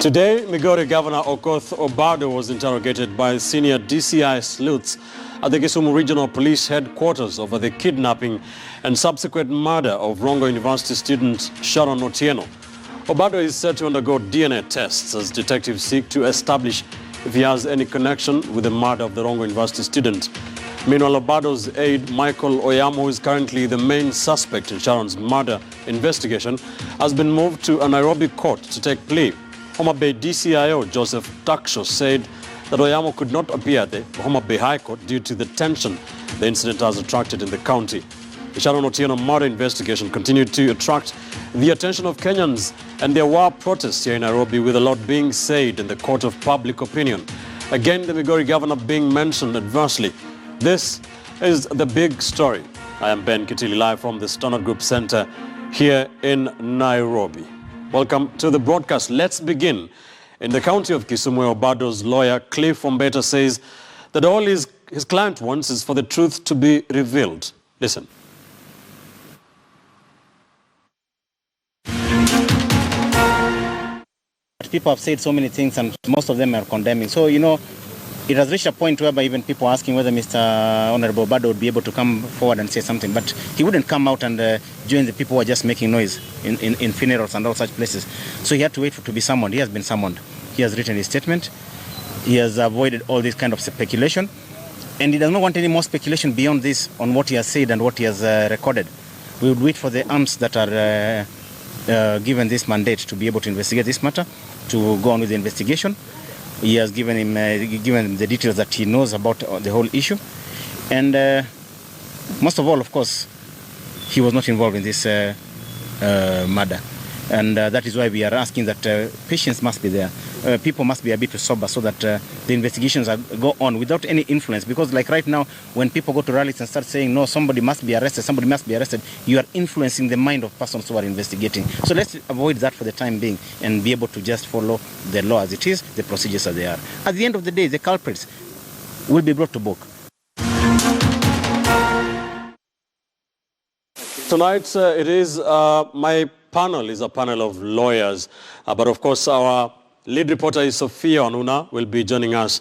Today, Migori Governor Okoth Obado was interrogated by senior DCI sleuths at the Kisumu Regional Police Headquarters over the kidnapping and subsequent murder of Rongo University student Sharon Otieno. Obado is set to undergo DNA tests as detectives seek to establish if he has any connection with the murder of the Rongo University student. Meanwhile, Obado's aide, Michael Oyamo, who is currently the main suspect in Sharon's murder investigation, has been moved to a Nairobi court to take plea. Homa Bay DCIO Joseph Taksho said that Oyamo could not appear at the Homa Bay High Court due to the tension the incident has attracted in the county. The Sharon Otieno murder investigation continued to attract the attention of Kenyans, and there were protests here in Nairobi, with a lot being said in the court of public opinion. Again, the Migori governor being mentioned adversely. This is the big story. I am Ben Kitili, live from the Standard Group Center here in Nairobi. Welcome to the broadcast. Let's begin in the county of Kisumu, where Obado's lawyer, Cliff Ombeta, says that all his client wants is for the truth to be revealed. Listen. People have said so many things, and most of them are condemning. So, you know, it has reached a point whereby even people are asking whether Mr. Honorable Obado would be able to come forward and say something. But he wouldn't come out and join the people who are just making noise in funerals and all such places. So he had to wait to be summoned. He has been summoned. He has written his statement. He has avoided all this kind of speculation. And he does not want any more speculation beyond this on what he has said and what he has recorded. We would wait for the arms that are given this mandate to be able to investigate this matter, to go on with the investigation. He has given him the details that he knows about the whole issue. And most of all, of course, he was not involved in this murder. And that is why we are asking that patience must be there. People must be a bit sober so that the investigations go on without any influence. Because like right now, when people go to rallies and start saying, no, somebody must be arrested, you are influencing the mind of persons who are investigating. So let's avoid that for the time being and be able to just follow the law as it is, the procedures as they are. At the end of the day, the culprits will be brought to book. Tonight, it is my panel is a panel of lawyers, but of course our lead reporter is Sophia Onuna, will be joining us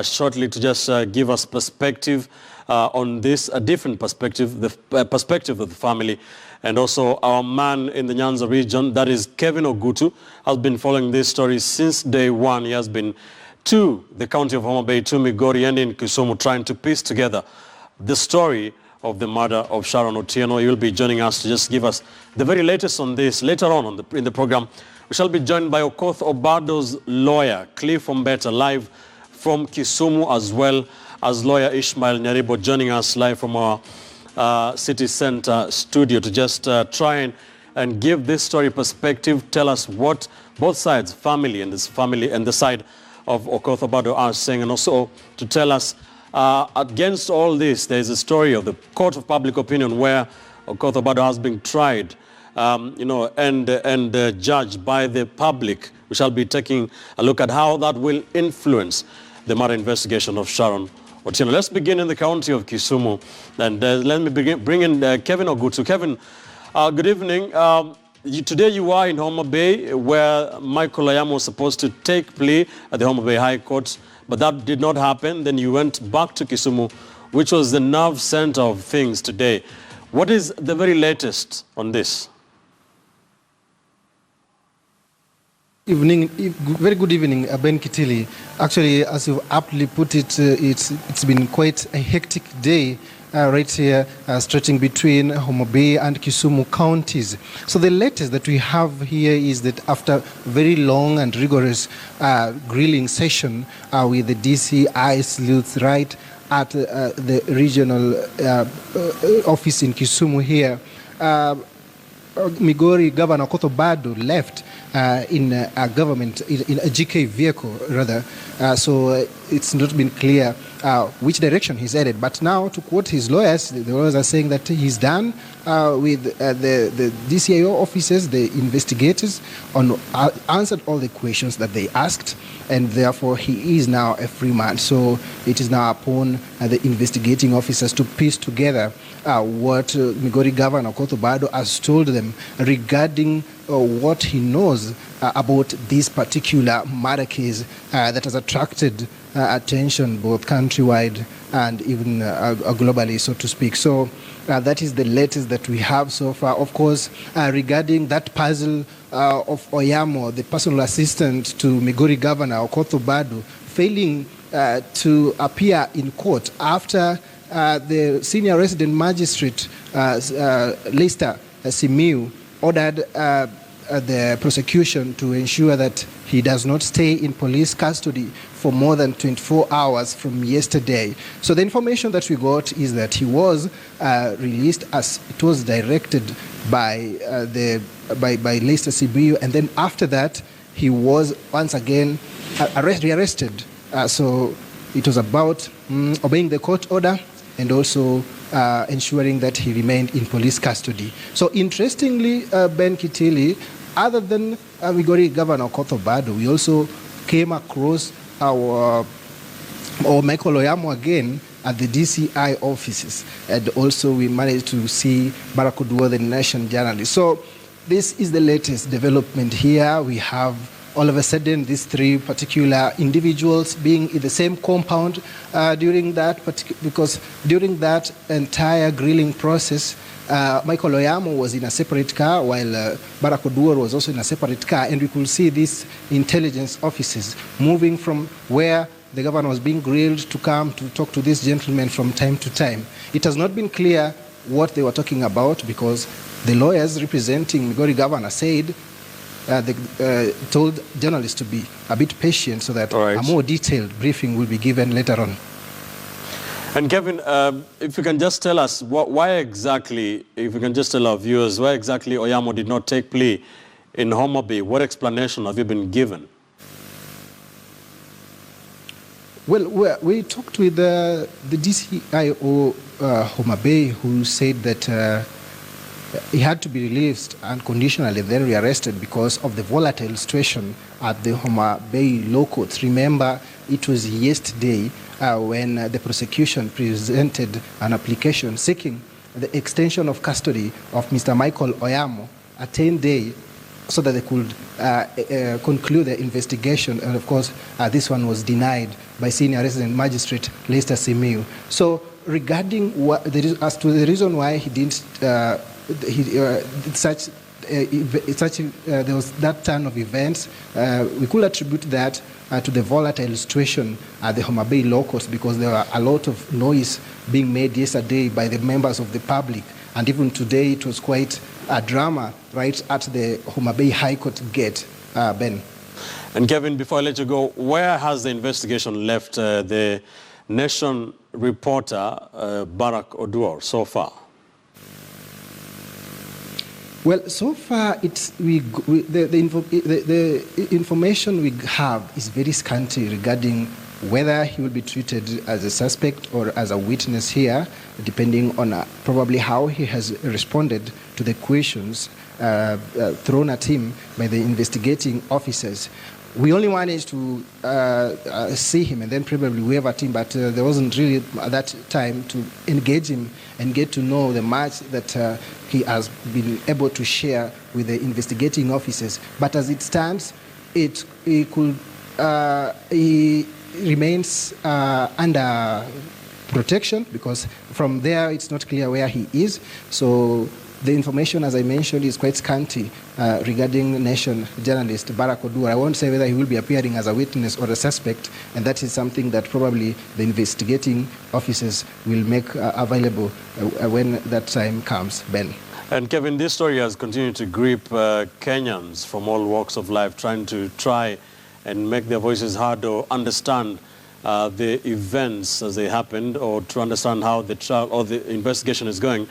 shortly to just give us perspective on this, a different perspective, the perspective of the family. And also our man in the Nyanza region, that is Kevin Ogutu, has been following this story since day one. He has been to the county of Homa Bay, to Migori and in Kisumu, trying to piece together the story of the murder of Sharon Otieno. He will be joining us to just give us the very latest on this. Later on in the program, we shall be joined by Okoth Obado's lawyer, Cliff Ombeta, live from Kisumu, as well as lawyer Ishmael Nyaribo, joining us live from our city center studio to just try and give this story perspective, tell us what both sides, family and the side of Okoth Obado are saying, and also to tell us against all this, there is a story of the court of public opinion where Okoth Obado has been tried, and judged by the public. We shall be taking a look at how that will influence the murder investigation of Sharon Otieno. Let's begin in the county of Kisumu, and let me bring in Kevin Ogutu. Kevin, good evening. Today you are in Homa Bay, where Michael Oyamo was supposed to take plea at the Homa Bay High Court, but that did not happen. Then you went back to Kisumu, which was the nerve center of things today. What is the very latest on this? Very good evening, Ben Kitili. Actually, as you aptly put it, it's been quite a hectic day right here, stretching between Homa Bay and Kisumu counties. So the latest that we have here is that after very long and rigorous grilling session with the DCI sleuths right at the regional office in Kisumu here, Migori Governor Okoth Obado left in a GK vehicle rather, so it's not been clear which direction he's headed. But now, to quote his lawyers, the lawyers are saying that he's done with the DCIO officers, the investigators, answered all the questions that they asked, and therefore he is now a free man. So it is now upon the investigating officers to piece together what Migori Governor Okoth Obado has told them regarding what he knows about this particular murder case that has attracted attention both countrywide and even globally, so to speak. So that is the latest that we have so far. Of course, regarding that puzzle of Oyamo, the personal assistant to Migori Governor Okoth Obado, failing to appear in court after the senior resident magistrate, Lester Simiu, ordered the prosecution to ensure that he does not stay in police custody for more than 24 hours from yesterday. So the information that we got is that he was released as it was directed by Lester Simiu, and then after that he was once again rearrested. So it was about obeying the court order and also ensuring that he remained in police custody. So interestingly, Ben Kitili, other than Migori Governor Okoth Obado, we also came across our Michael Oyamo again at the DCI offices, and also we managed to see Barack Oduor, the Nation journalist. So this is the latest development here. We have all of a sudden these three particular individuals being in the same compound during that entire grilling process. Michael Oyamo was in a separate car while Barack Oduor was also in a separate car, and we could see these intelligence officers moving from where the governor was being grilled to come to talk to this gentleman from time to time. It has not been clear what they were talking about because the lawyers representing Migori Governor said they told journalists to be a bit patient so that a more detailed briefing will be given later on. And Kevin, if you can just tell us why exactly, if you can just tell our viewers, why exactly Oyamo did not take plea in Homa Bay, what explanation have you been given? Well, we talked with the DCIO Homa Bay, who said that he had to be released unconditionally, then rearrested because of the volatile situation at the Homa Bay Law Courts. Remember, it was yesterday when the prosecution presented an application seeking the extension of custody of Mr. Michael Oyamo, a 10-day, so that they could conclude the investigation. And of course, this one was denied by senior resident magistrate Lester Simiu. So regarding as to the reason why he didn't, there was that turn of events, we could attribute that to the volatile situation at the Homa Bay Law Courts because there were a lot of noise being made yesterday by the members of the public. And even today, it was quite a drama right at the Homa Bay High Court gate, Ben. And Kevin, before I let you go, where has the investigation left the Nation reporter, Barack Oduor, so far? Well, so far, the information we have is very scanty regarding whether he will be treated as a suspect or as a witness here, depending on probably how he has responded to the questions thrown at him by the investigating officers. We only managed to see him and then probably wave at him, but there wasn't really at that time to engage him and get to know the much that he has been able to share with the investigating officers. But as it stands, he remains under protection because from there it's not clear where he is. So the information, as I mentioned, is quite scanty regarding Nation journalist Barack Oduor. I won't say whether he will be appearing as a witness or a suspect, and that is something that probably the investigating officers will make available when that time comes, Ben. And Kevin, this story has continued to grip Kenyans from all walks of life, trying to and make their voices heard or understand the events as they happened, or to understand how the trial or the investigation is going.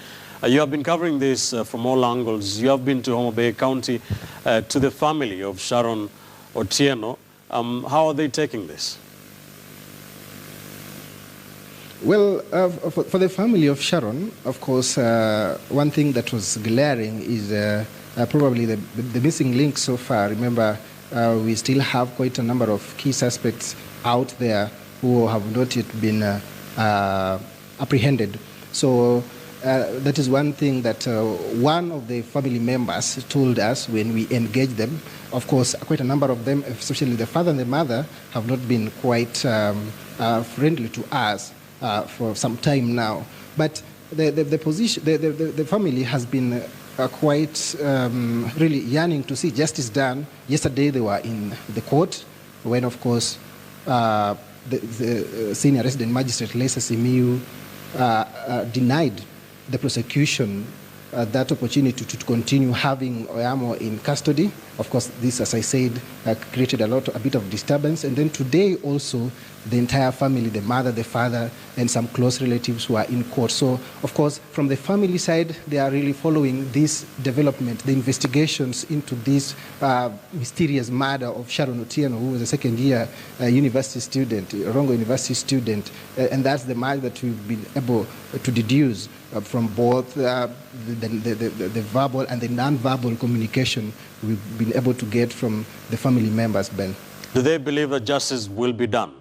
You have been covering this from all angles. You have been to Homa Bay County, to the family of Sharon Otieno. How are they taking this? Well, for the family of Sharon, of course, one thing that was glaring is probably the missing link so far. Remember, we still have quite a number of key suspects out there who have not yet been apprehended. So that is one thing that one of the family members told us when we engaged them. Of course, quite a number of them, especially the father and the mother, have not been quite friendly to us for some time now. But the family has been quite really yearning to see justice done. Yesterday they were in the court when, of course, the senior resident magistrate, Lesa Simiu, denied the prosecution that opportunity to continue having Oyamo in custody. Of course, this, as I said, created a bit of disturbance. And then today also, the entire family, the mother, the father, and some close relatives were in court. So, of course, from the family side, they are really following this development, the investigations into this mysterious murder of Sharon Otieno, who was a second-year university student, Rongo University student. And that's the murder that we've been able to deduce from both the verbal and the non-verbal communication we've been able to get from the family members, Ben. Do they believe that justice will be done?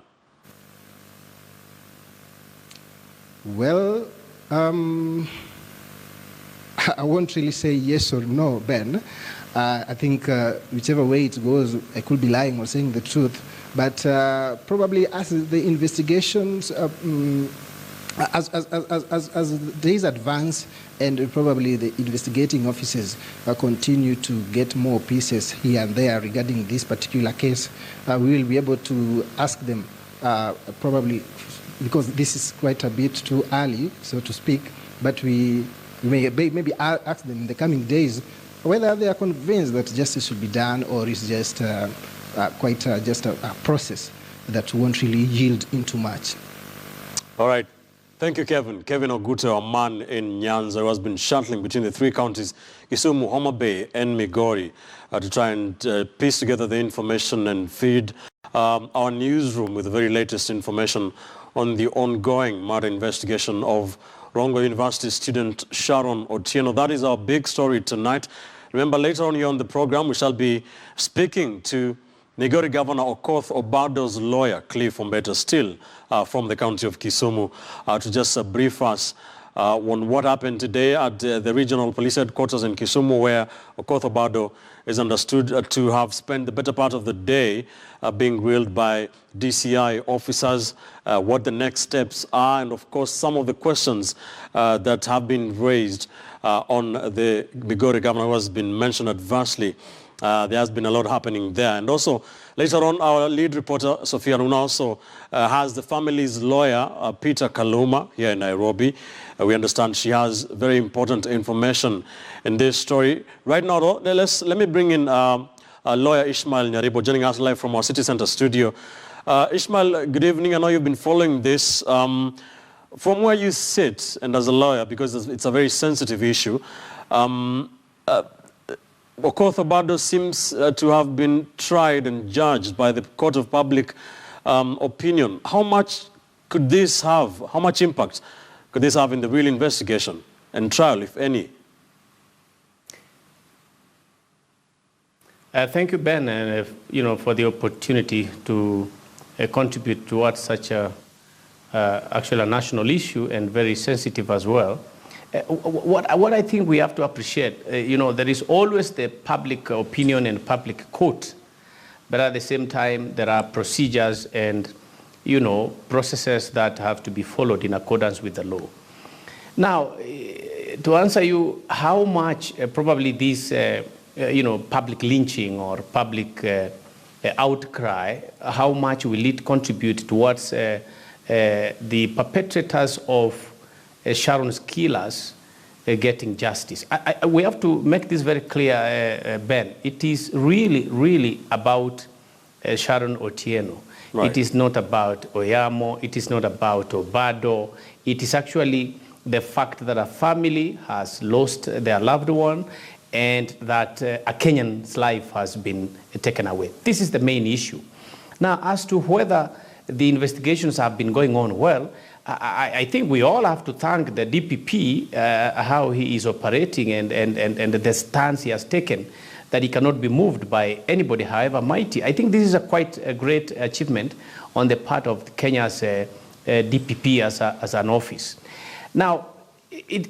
Well, I won't really say yes or no, Ben. I think whichever way it goes, I could be lying or saying the truth. But probably as the investigations, as days advance and probably the investigating officers continue to get more pieces here and there regarding this particular case, we will be able to ask them probably, because this is quite a bit too early, so to speak, but we may maybe ask them in the coming days whether they are convinced that justice should be done, or is just just a process that won't really yield into much. All right. Thank you, Kevin. Kevin Ogute, a man in Nyanza who has been shuttling between the three counties, Kisumu, Homa Bay, and Migori, to try and piece together the information and feed our newsroom with the very latest information on the ongoing murder investigation of Rongo University student Sharon Otieno. That is our big story tonight. Remember, later on here on the program, we shall be speaking to Migori Governor Okoth Obado's lawyer, Cliff Ombeta, still from the county of Kisumu, to just brief us on what happened today at the regional police headquarters in Kisumu, where Okoth Obado is understood to have spent the better part of the day being grilled by DCI officers, what the next steps are, and of course some of the questions that have been raised on the Migori governor, who has been mentioned adversely. There has been a lot happening there. And also, later on, our lead reporter, Sophia Runa, also has the family's lawyer, Peter Kaluma, here in Nairobi. We understand she has very important information in this story. Right now, though, let me bring in lawyer Ishmael Nyaribo, joining us live from our City Center studio. Ishmael, good evening. I know you've been following this. From where you sit, and as a lawyer, because it's a very sensitive issue, Okoth Obado seems to have been tried and judged by the Court of Public Opinion. How much could this have, how much impact could this have in the real investigation and trial, if any? Thank you, Ben, and for the opportunity to contribute towards such actually a national issue and very sensitive as well. What I think we have to appreciate, there is always the public opinion and public court, but at the same time, there are procedures and, processes that have to be followed in accordance with the law. Now, to answer you, how much probably this, public lynching or public outcry, how much will it contribute towards the perpetrators of Sharon's killers getting justice? We have to make this very clear, Ben. It is really, really about Sharon Otieno. Right. It is not about Oyamo. It is not about Obado. It is actually the fact that a family has lost their loved one and that a Kenyan's life has been taken away. This is the main issue. Now, as to whether the investigations have been going on well, I think we all have to thank the DPP, how he is operating and the stance he has taken, that he cannot be moved by anybody, however mighty. I think this is quite a great achievement on the part of Kenya's DPP as an office. Now,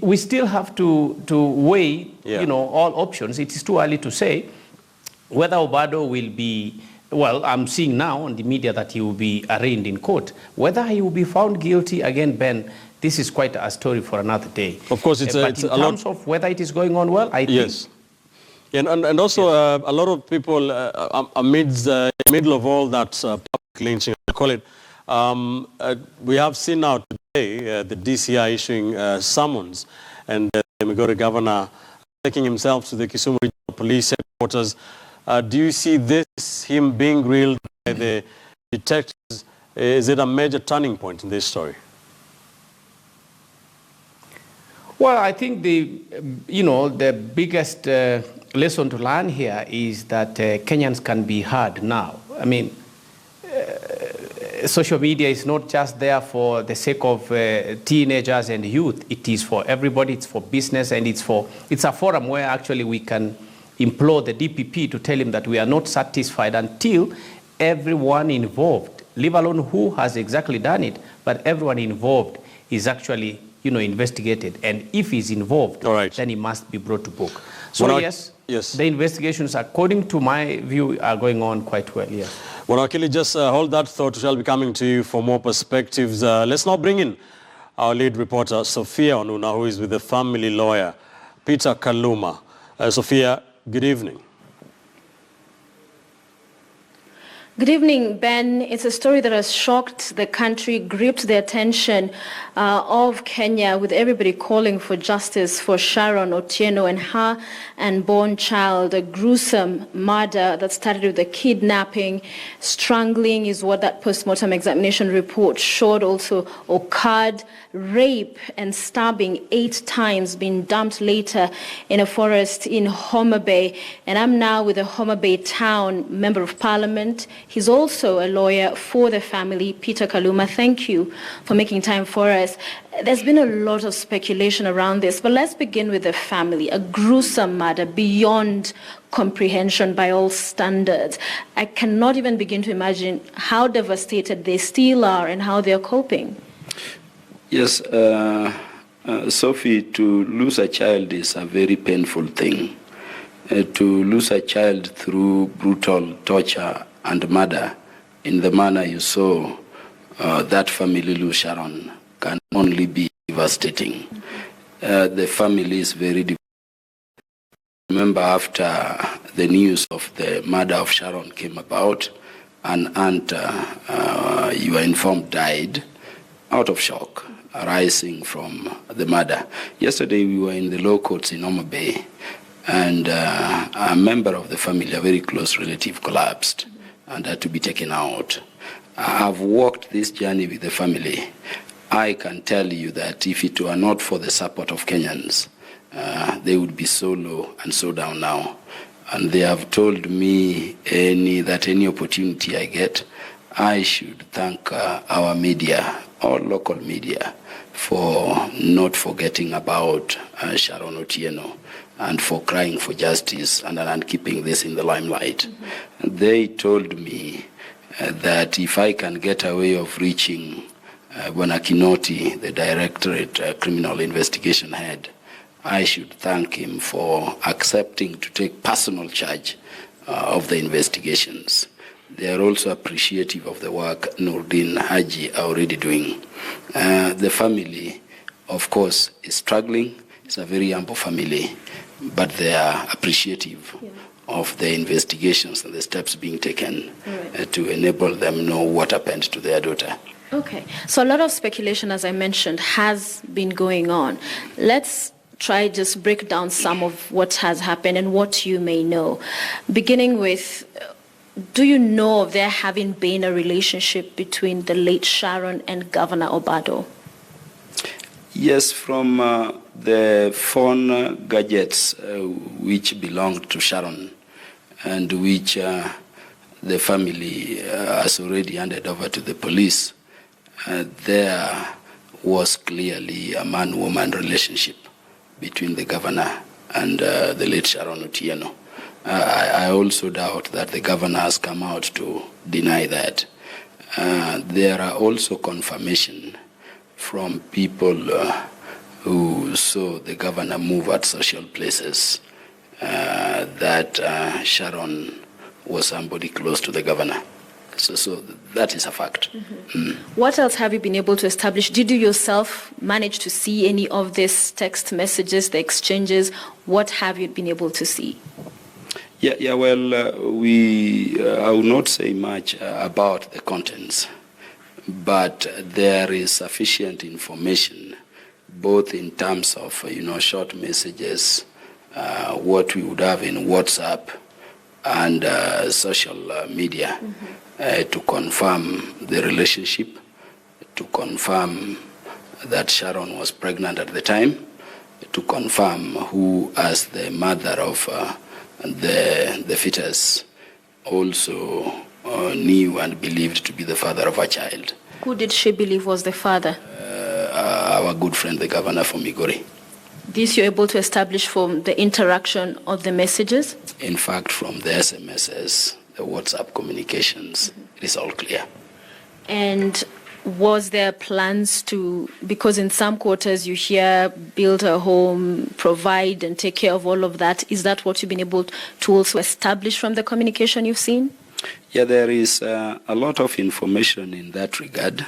we still have to weigh, all options. It is too early to say whether Obado will be, well, I'm seeing now on the media that he will be arraigned in court. Whether he will be found guilty, again, Ben, this is quite a story for another day. Of course, but in terms of whether it is going on well, I think. Yes. And also a lot of people amidst the middle of all that public lynching, I call it, we have seen now today the DCI issuing summons, and the Migori governor taking himself to the Kisumu Regional Police headquarters. Do you see this, him being grilled by the detectives, is it a major turning point in this story? Well, I think the biggest lesson to learn here is that Kenyans can be heard now. I mean, social media is not just there for the sake of teenagers and youth. It is for everybody. It's for business, and it's a forum where actually we can implore the DPP to tell him that we are not satisfied until everyone involved, leave alone who has exactly done it, but everyone involved is actually investigated. And if he's involved, then he must be brought to book. So yes, the investigations, according to my view, are going on quite well, yes. Well, Akili, just hold that thought. We shall be coming to you for more perspectives. Let's now bring in our lead reporter, Sophia Onuna, who is with the family lawyer, Peter Kaluma. Sophia, good evening. Good evening, Ben. It's a story that has shocked the country, gripped the attention of Kenya, with everybody calling for justice for Sharon Otieno and her unborn child. A gruesome murder that started with a kidnapping. Strangling is what that postmortem examination report showed also occurred. Rape and stabbing 8 times, being dumped later in a forest in Homa Bay. And I'm now with the Homa Bay Town Member of Parliament. He's also a lawyer for the family, Peter Kaluma. Thank you for making time for us. There's been a lot of speculation around this, but let's begin with the family. A gruesome murder beyond comprehension by all standards. I cannot even begin to imagine how devastated they still are and how they're coping. Yes, Sophie, to lose a child is a very painful thing. To lose a child through brutal torture and murder in the manner you saw that family lose Sharon can only be devastating. The family is very devastated. Remember, after the news of the murder of Sharon came about, an aunt, you were informed, died out of shock arising from the murder. Yesterday we were in the law courts in Homa Bay, and a member of the family, a very close relative, collapsed and had to be taken out. I've walked this journey with the family. I can tell you that if it were not for the support of Kenyans, they would be so low and so down now. And they have told me that any opportunity I get, I should thank our media, all local media, for not forgetting about Sharon Otieno and for crying for justice and keeping this in the limelight. Mm-hmm. They told me that if I can get a way of reaching Bwana, the Directorate Criminal Investigation Head, I should thank him for accepting to take personal charge of the investigations. They are also appreciative of the work Nurdin Haji are already doing. The family, of course, is struggling. It's a very humble family, but they are appreciative of the investigations and the steps being taken to enable them know what happened to their daughter. Okay, so a lot of speculation, as I mentioned, has been going on. Let's try just break down some of what has happened and what you may know. Beginning with, do you know of there having been a relationship between the late Sharon and Governor Obado? Yes, from the phone gadgets which belonged to Sharon and which the family has already handed over to the police, there was clearly a man-woman relationship between the governor and the late Sharon Otieno. I also doubt that the governor has come out to deny that. There are also confirmation from people who saw the governor move at social places that Sharon was somebody close to the governor. So that is a fact. What else have you been able to establish? Did you yourself manage to see any of these text messages, the exchanges? What have you been able to see? I will not say much about the contents, but there is sufficient information, both in terms of short messages, what we would have in WhatsApp and social media, to confirm the relationship, to confirm that Sharon was pregnant at the time, to confirm who, as the mother of the fetus, also knew and believed to be the father of her child. Who did she believe was the father? Our good friend, the governor from Migori. This you're able to establish from the interaction of the messages? In fact, from the SMSs, the WhatsApp communications, it is all clear. And was there plans to, because in some quarters you hear build a home, provide and take care of all of that, is that what you've been able to also establish from the communication you've seen? Yeah, there is a lot of information in that regard,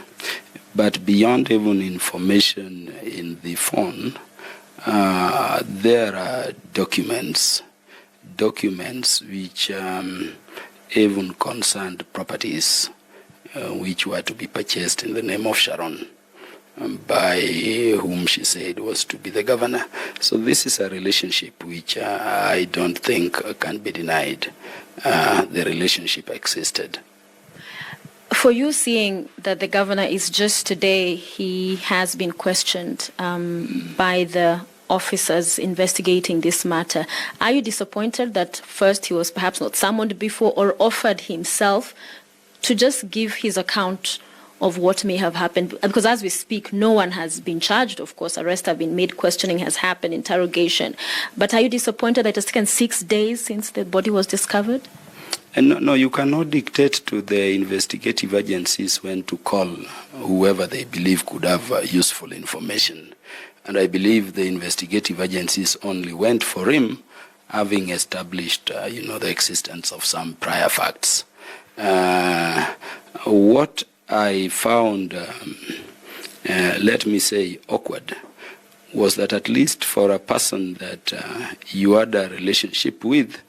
but beyond even information in the phone, there are documents which even concerned properties which were to be purchased in the name of Sharon by whom she said was to be the governor. So this is a relationship which I don't think can be denied. The relationship existed. For you, seeing that the governor is just today, he has been questioned by the officers investigating this matter. Are you disappointed that first he was perhaps not summoned before or offered himself to just give his account of what may have happened? Because as we speak, no one has been charged, of course. Arrests have been made, questioning has happened, interrogation. But are you disappointed that it has taken 6 days since the body was discovered? No, you cannot dictate to the investigative agencies when to call whoever they believe could have useful information. And I believe the investigative agencies only went for him having established, the existence of some prior facts. What I found, let me say, awkward was that at least for a person that you had a relationship with,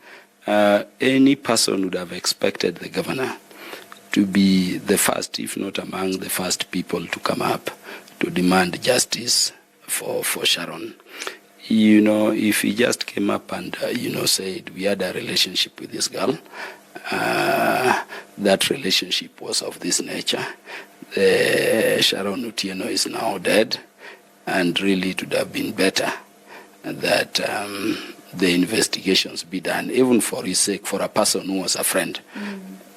any person would have expected the governor to be the first, if not among the first people to come up to demand justice for Sharon. If he just came up and, said, we had a relationship with this girl, that relationship was of this nature. Sharon Otieno is now dead, and really it would have been better that the investigations be done, even for his sake, for a person who was a friend.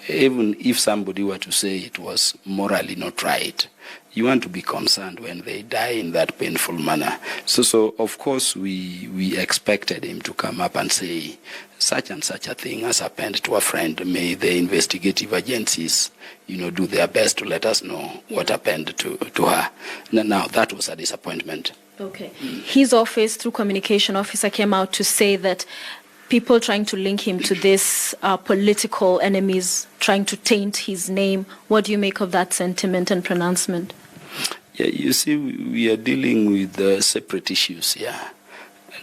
Even if somebody were to say it was morally not right, you want to be concerned when they die in that painful manner. So of course, we expected him to come up and say, such and such a thing has happened to a friend. May the investigative agencies, do their best to let us know what happened to her. Now, that was a disappointment. Okay. His office, through communication officer, came out to say that people trying to link him to this political enemies, trying to taint his name. What do you make of that sentiment and pronouncement? Yeah, you see, we are dealing with separate issues here.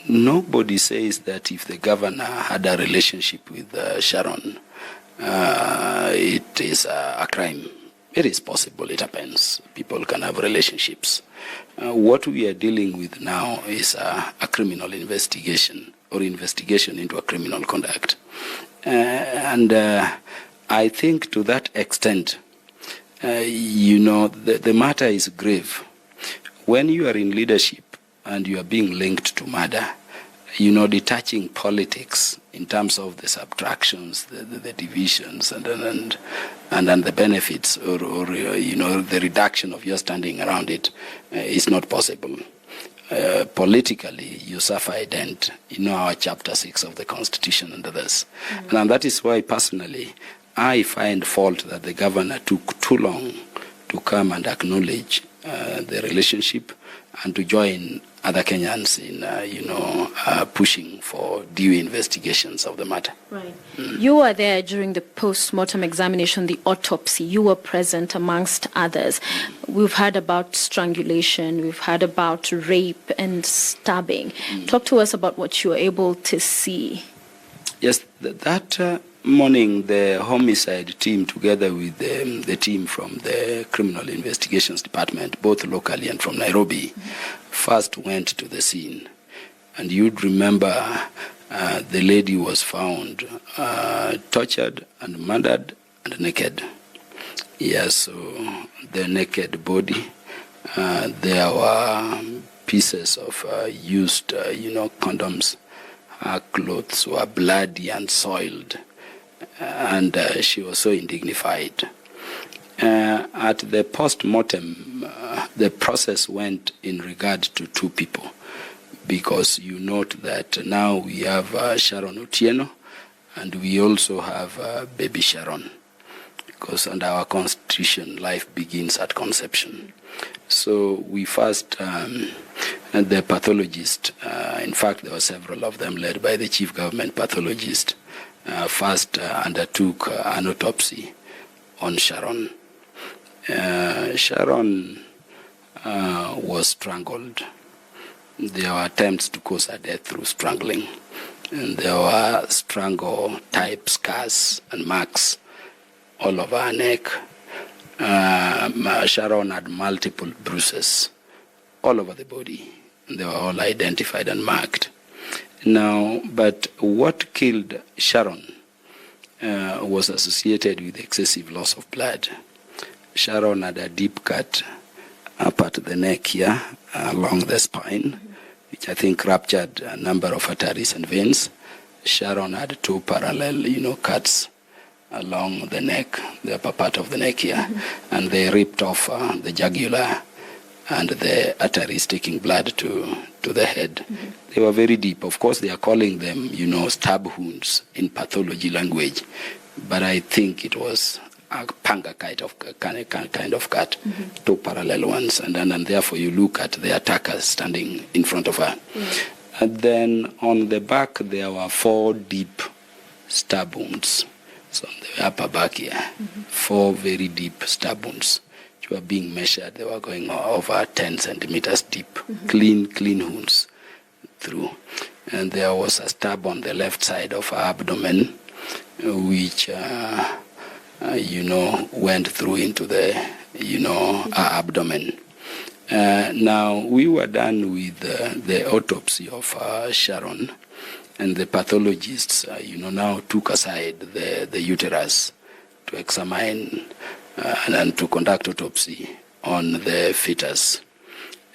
Nobody says that if the governor had a relationship with Sharon, it is a crime. It is possible, it happens. People can have relationships. What we are dealing with now is a criminal investigation, or investigation into a criminal conduct. And I think to that extent, the matter is grave. When you are in leadership and you are being linked to murder, detaching politics in terms of the subtractions, the divisions, and the benefits, or the reduction of your standing around it, is not possible. Politically, you suffer a dent. Our Chapter 6 of the Constitution and others. Mm-hmm. And that is why, personally, I find fault that the governor took too long to come and acknowledge the relationship and to join other Kenyans in, pushing for due investigations of the matter. Right. You were there during the post-mortem examination, the autopsy. You were present amongst others. We've heard about strangulation. We've heard about rape and stabbing. Talk to us about what you were able to see. Yes, that morning, the homicide team, together with the team from the Criminal Investigations Department, both locally and from Nairobi, first went to the scene. And you'd remember the lady was found tortured and murdered and naked. Yes, so the naked body, there were pieces of used, condoms. Her clothes were bloody and soiled, and she was so indignified. At the post-mortem, the process went in regard to two people, because you note that now we have Sharon Otieno, and we also have baby Sharon, because under our Constitution, life begins at conception. So we first, the pathologist, in fact there were several of them led by the chief government pathologist, first undertook an autopsy on Sharon. Sharon was strangled. There were attempts to cause her death through strangling. And there were strangle-type scars and marks all over her neck. Sharon had multiple bruises all over the body. They were all identified and marked. Now, but what killed Sharon was associated with excessive loss of blood. Sharon had a deep cut up at the neck here, along the spine, which I think ruptured a number of arteries and veins. Sharon had two parallel, cuts along the neck, the upper part of the neck here, and they ripped off the jugular and the arteries, taking blood to the head. They were very deep. Of course, they are calling them, stab wounds in pathology language, but I think it was a panga kind of cut, two parallel ones, and therefore you look at the attacker standing in front of her. And then on the back there were 4 deep stab wounds. So on the upper back here, 4 very deep stab wounds, which were being measured. They were going over 10 centimeters deep, clean wounds through. And there was a stab on the left side of her abdomen, which, went through into the, her abdomen. Now, we were done with the autopsy of Sharon, and the pathologists, now took aside the uterus to examine and to conduct autopsy on the fetus.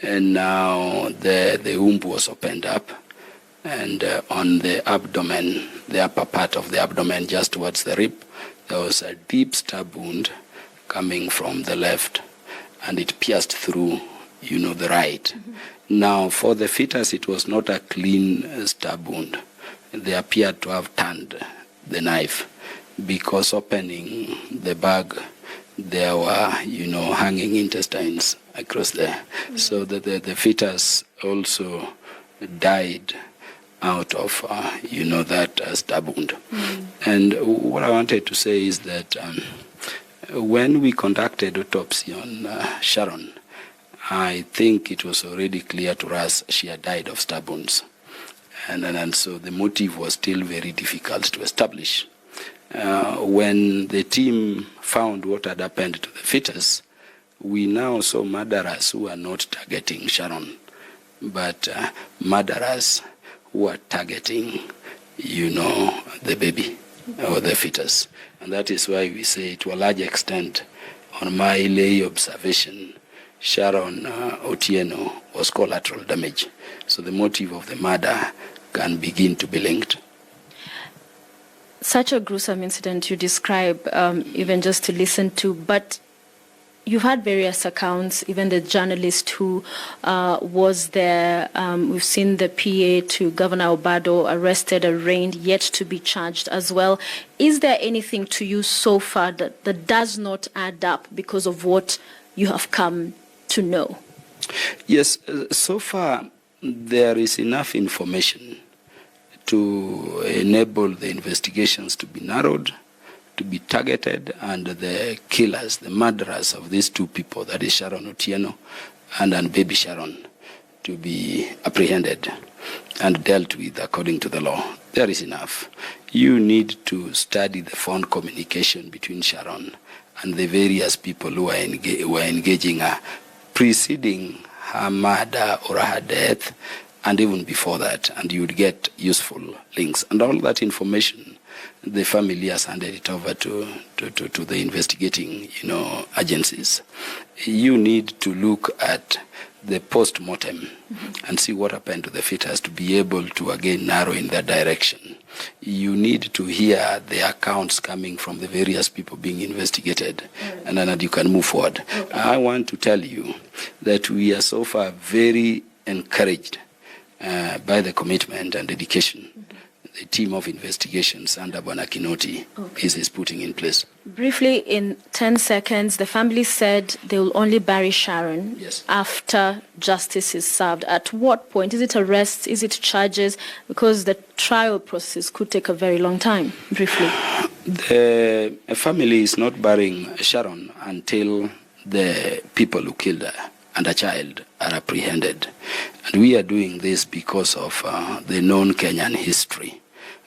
And now the womb was opened up, and on the abdomen, the upper part of the abdomen, just towards the rib, there was a deep stab wound coming from the left, and it pierced through, the right. Now, for the fetus, it was not a clean stab wound. They appeared to have turned the knife, because opening the bag, there were, hanging intestines across there. So that the fetus also died out of, that stab wound. And what I wanted to say is that when we conducted autopsy on Sharon, I think it was already clear to us she had died of stab wounds. And so the motive was still very difficult to establish. When the team found what had happened to the fetus, we now saw murderers who are not targeting Sharon, but murderers who are targeting, the baby or the fetus. And that is why we say, to a large extent, on my lay observation, Sharon Otieno was collateral damage. So the motive of the murder can begin to be linked. Such a gruesome incident you describe, even just to listen to, but you've had various accounts, even the journalist who was there. We've seen the PA to Governor Obado arrested, arraigned, yet to be charged as well. Is there anything to you so far that does not add up because of what you have come to know? Yes, so far there is enough information to enable the investigations to be narrowed, to be targeted, and the killers, the murderers of these two people, that is Sharon Otieno and baby Sharon, to be apprehended and dealt with according to the law. There is enough. You need to study the phone communication between Sharon and the various people who were engaging her, preceding her murder or her death, and even before that, and you would get useful links. And all that information, the family has handed it over to the investigating, agencies. You need to look at the post-mortem and see what happened to the fetus to be able to again narrow in that direction. You need to hear the accounts coming from the various people being investigated, and then you can move forward. Okay. I want to tell you that we are so far very encouraged by the commitment and dedication the team of investigations under Bwana Kinoti is putting in place. Briefly, in 10 seconds, the family said they will only bury Sharon after justice is served. At what point? Is it arrests? Is it charges? Because the trial process could take a very long time. Briefly. The family is not burying Sharon until the people who killed her and a child are apprehended. And we are doing this because of the known Kenyan history.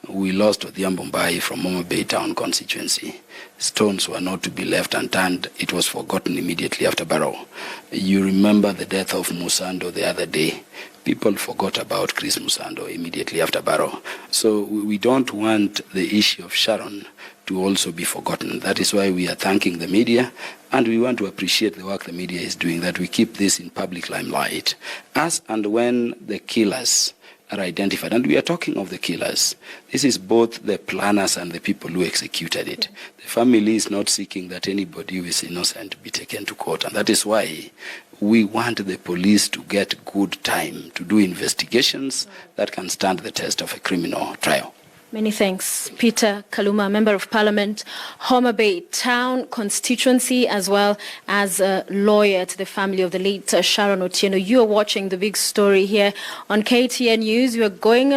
We lost Odhiambo Mbai from Momo Bay Town constituency. Stones were not to be left unturned. It was forgotten immediately after Barrow. You remember the death of Musando the other day. People forgot about Chris Musando immediately after Barrow. So we don't want the issue of Sharon to also be forgotten. That is why we are thanking the media, and we want to appreciate the work the media is doing, that we keep this in public limelight. As and when the killers are identified, and we are talking of the killers, this is both the planners and the people who executed it. The family is not seeking that anybody who is innocent be taken to court, and that is why we want the police to get good time to do investigations that can stand the test of a criminal trial. Many thanks. Peter Kaluma, Member of Parliament, Homa Bay Town constituency, as well as a lawyer to the family of the late Sharon Otieno. You are watching The Big Story here on KTN News. You are going